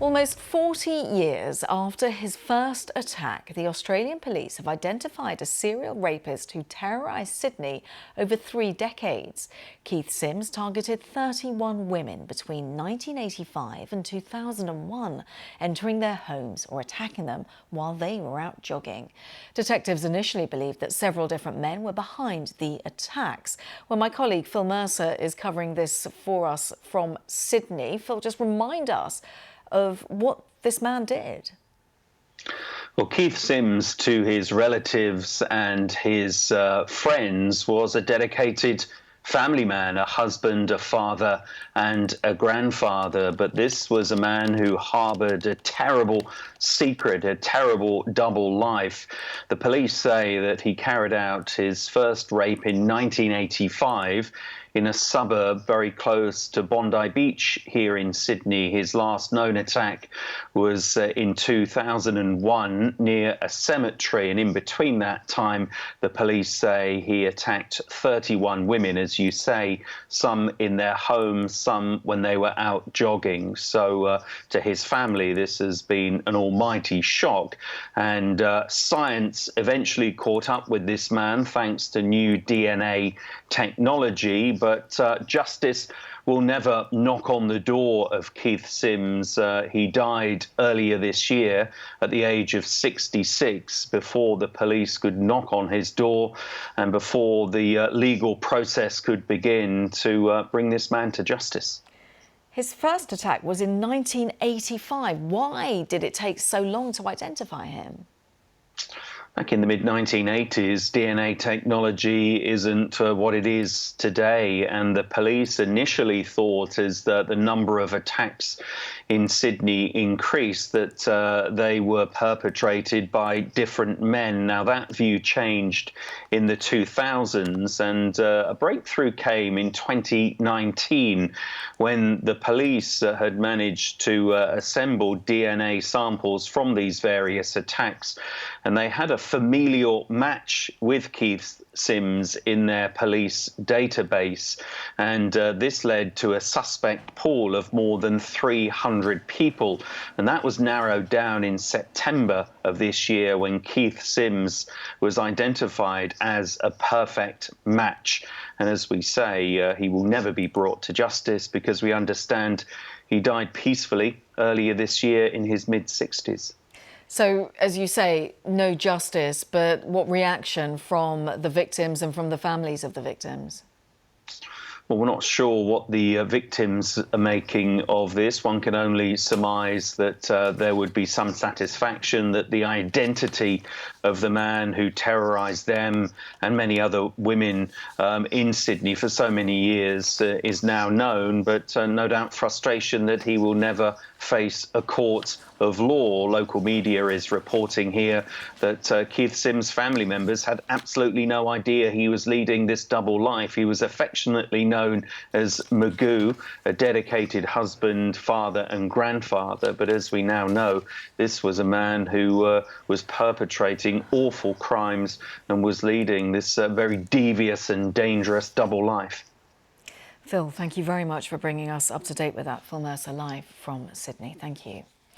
Almost 40 years after his first attack, the Australian police have identified a serial rapist who terrorised Sydney over 3 decades. Keith Sims targeted 31 women between 1985 and 2001, entering their homes or attacking them while they were out jogging. Detectives initially believed that several different men were behind the attacks. Well, my colleague Phil Mercer is covering this for us from Sydney. Phil, just remind us of what this man did. Well, Keith Sims, to his relatives and his friends, was a dedicated family man, a husband, a father and a grandfather. But this was a man who harboured a terrible secret, a terrible double life. The police say that he carried out his first rape in 1985 in a suburb very close to Bondi Beach here in Sydney. His last known attack was in 2001 near a cemetery, and in between that time the police say he attacked 31 women, as you say, some in their homes, some when they were out jogging. So to his family this has been an almighty shock, and science eventually caught up with this man thanks to new DNA technology. But justice will never knock on the door of Keith Sims. He died earlier this year at the age of 66 before the police could knock on his door and before the legal process could begin to bring this man to justice. His first attack was in 1985. Why did it take so long to identify him? Back in the mid-1980s, DNA technology isn't what it is today, and the police initially thought as the number of attacks in Sydney increased that they were perpetrated by different men. Now that view changed in the 2000s, and a breakthrough came in 2019 when the police had managed to assemble DNA samples from these various attacks, and they had a familial match with Keith Sims in their police database, and this led to a suspect pool of more than 300 people, and that was narrowed down in September of this year when Keith Sims was identified as a perfect match. And as we say, he will never be brought to justice because we understand he died peacefully earlier this year in his mid-60s. So, as you say, no justice, but what reaction from the victims and from the families of the victims? Well, we're not sure what the victims are making of this. One can only surmise that there would be some satisfaction that the identity of the man who terrorised them and many other women in Sydney for so many years is now known, but no doubt frustration that he will never face a court of law. Local media is reporting here that Keith Sims' family members had absolutely no idea he was leading this double life. He was affectionately known as Magoo, a dedicated husband, father and grandfather. But as we now know, this was a man who was perpetrating awful crimes and was leading this very devious and dangerous double life. Phil, thank you very much for bringing us up to date with that. Phil Mercer live from Sydney. Thank you.